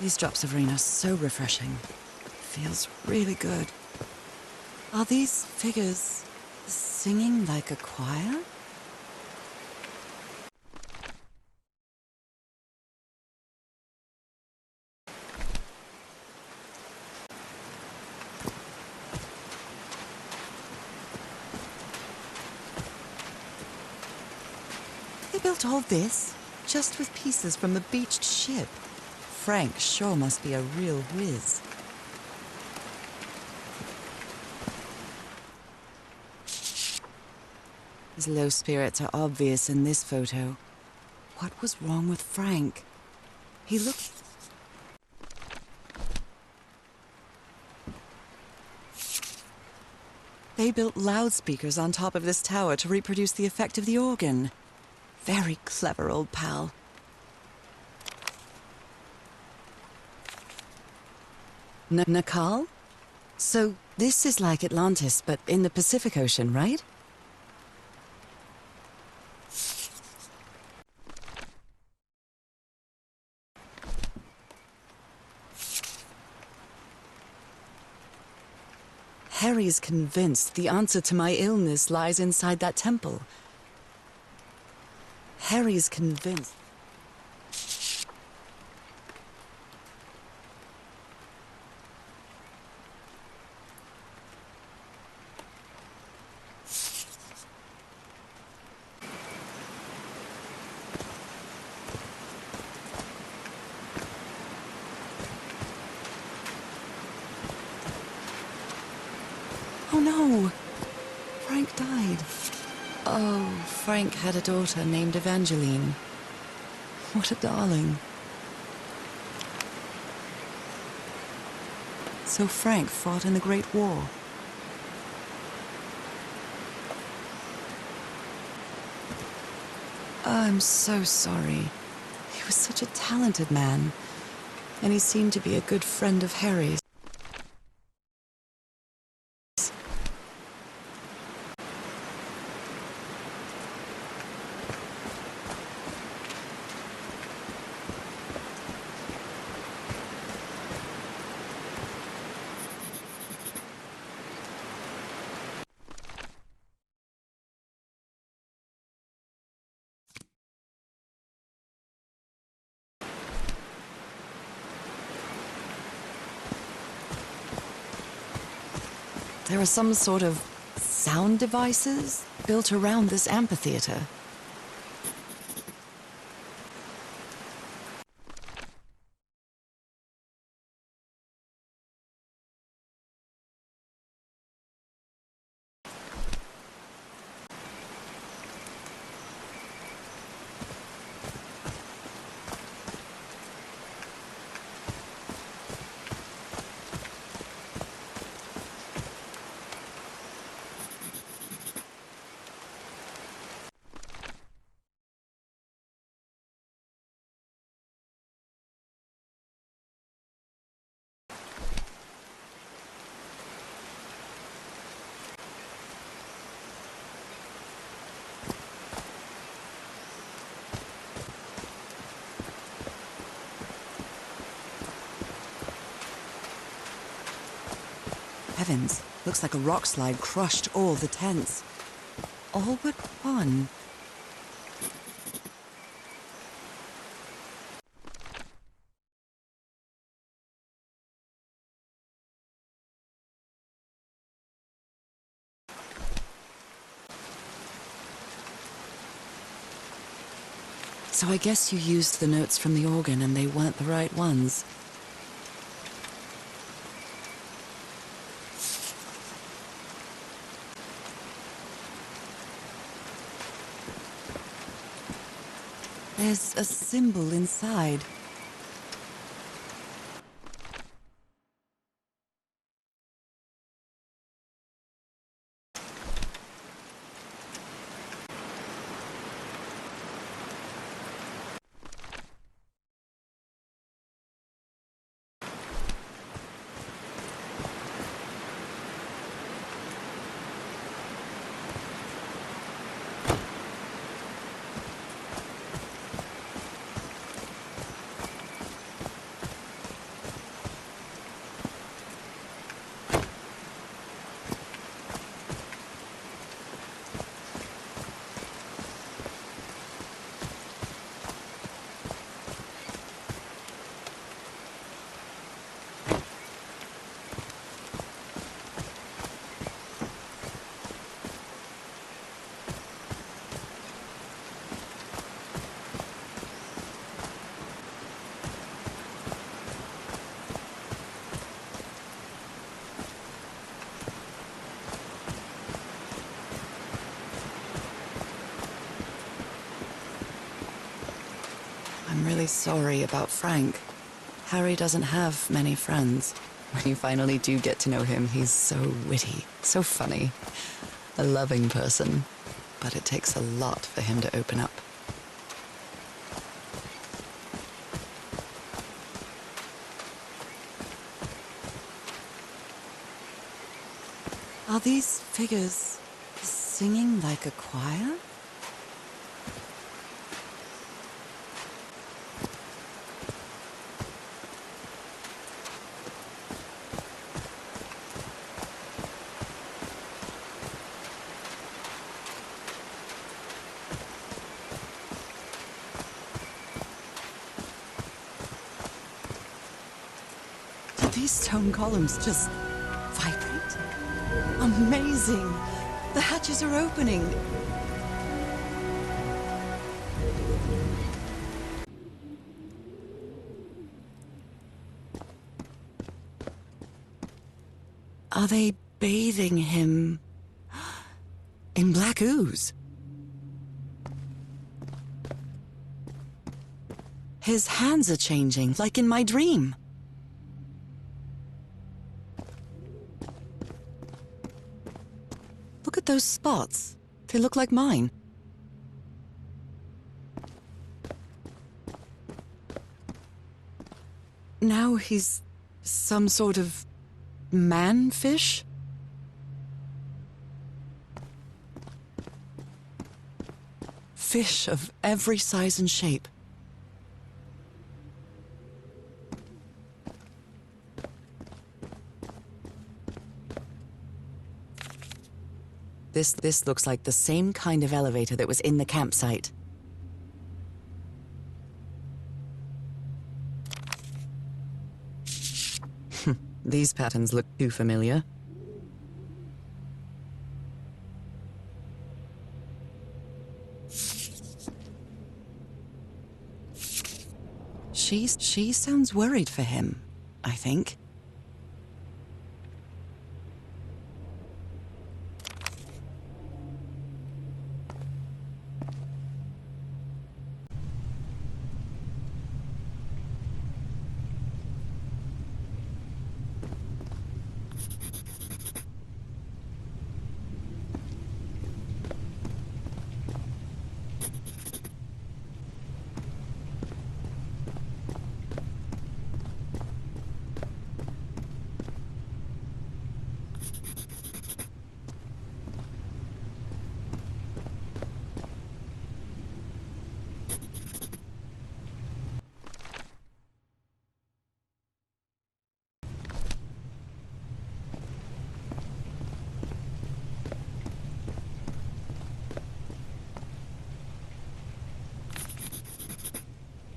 These drops of rain are so refreshing. Feels really good. Are these figures singing like a choir? They built all this just with pieces from the beached ship. Frank sure must be a real whiz. His low spirits are obvious in this photo. What was wrong with Frank? He looked... They built loudspeakers on top of this tower to reproduce the effect of the organ. Very clever, old pal. Nakal? So this is like Atlantis, but in the Pacific Ocean, right? Harry's convinced the answer to my illness lies inside that temple. Harry's convinced. Oh no! Frank died. Oh, Frank had a daughter named Evangeline. What a darling. So Frank fought in the Great War. Oh, I'm so sorry. He was such a talented man, and he seemed to be a good friend of Harry's. There are some sort of sound devices built around this amphitheater. Heavens, looks like a rock slide crushed all the tents. All but one. So I guess you used the notes from the organ and they weren't the right ones. There's a symbol inside. really sorry about Frank. Harry doesn't have many friends. When you finally do get to know him, he's so witty, so funny, a loving person. But it takes a lot for him to open up. Are these figures singing like a choir? Do these stone columns just vibrate? Amazing! The hatches are opening! Are they bathing him in black ooze? His hands are changing, like in my dream. Look at those spots. They look like mine. Now he's some sort of man-fish? Fish of every size and shape. This looks like the same kind of elevator that was in the campsite. These patterns look too familiar. She sounds worried for him, I think.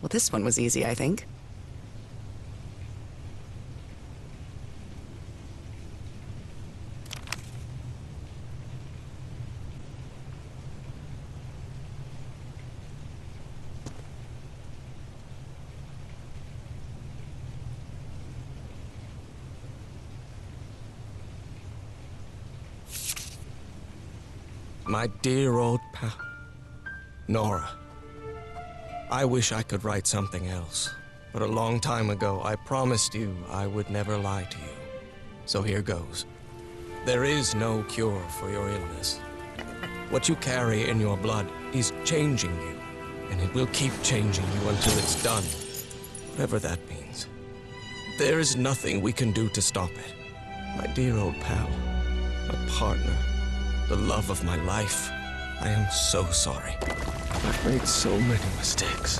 Well, this one was easy, I think. My dear old pal, Nora. I wish I could write something else, but a long time ago I promised you I would never lie to you. So here goes. There is no cure for your illness. What you carry in your blood is changing you, and it will keep changing you until it's done, whatever that means. There is nothing we can do to stop it. My dear old pal, my partner, the love of my life, I am so sorry. I've made so many mistakes.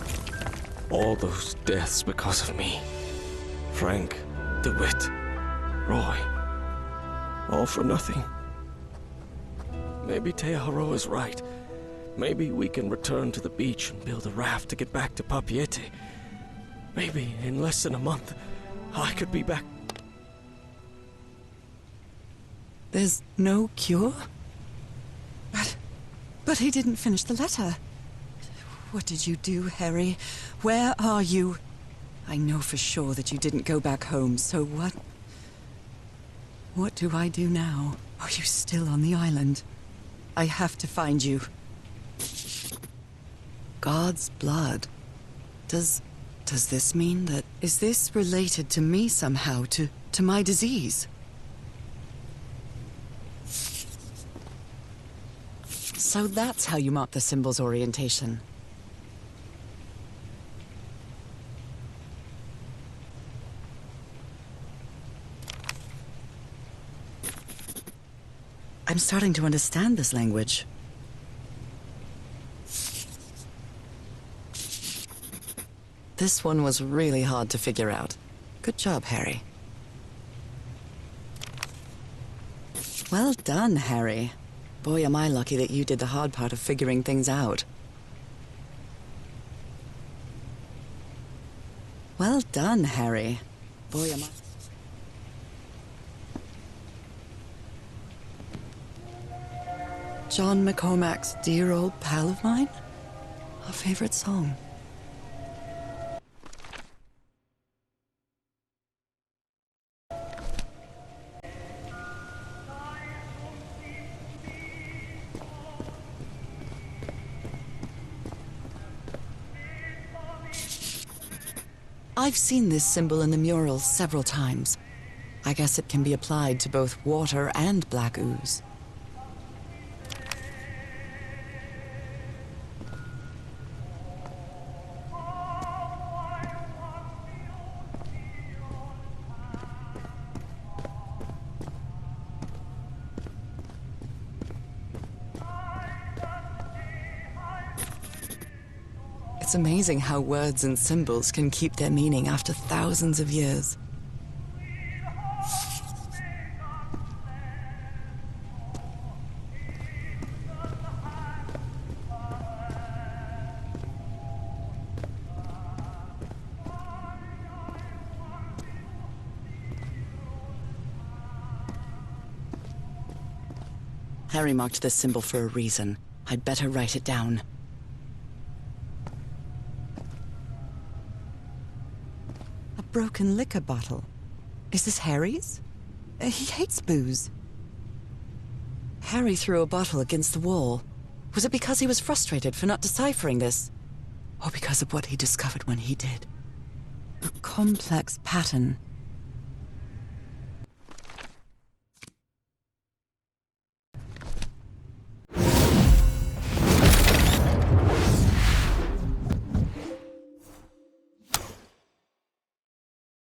All those deaths because of me. Frank, DeWitt, Roy. All for nothing. Maybe Teodoro is right. Maybe we can return to the beach and build a raft to get back to Papiete. Maybe in less than a month, I could be back. There's no cure? But he didn't finish the letter. What did you do, Harry? Where are you? I know for sure that you didn't go back home, so what? What do I do now? Are you still on the island? I have to find you. God's blood. Does Does this mean that... Is this related to me somehow, to my disease? So that's how you mark the symbol's orientation. I'm starting to understand this language. This one was really hard to figure out. Good job, Harry. Well done, Harry. Boy, am I lucky that you did the hard part of figuring things out. Well done, Harry. Boy, am I... John McCormack's Dear Old Pal of Mine? Our favorite song. I've seen this symbol in the murals several times. I guess it can be applied to both water and black ooze. It's amazing how words and symbols can keep their meaning after thousands of years. Harry marked this symbol for a reason. I'd better write it down. A broken liquor bottle. Is this Harry's? He hates booze. Harry threw a bottle against the wall. Was it because he was frustrated for not deciphering this? Or because of what he discovered when he did? A complex pattern.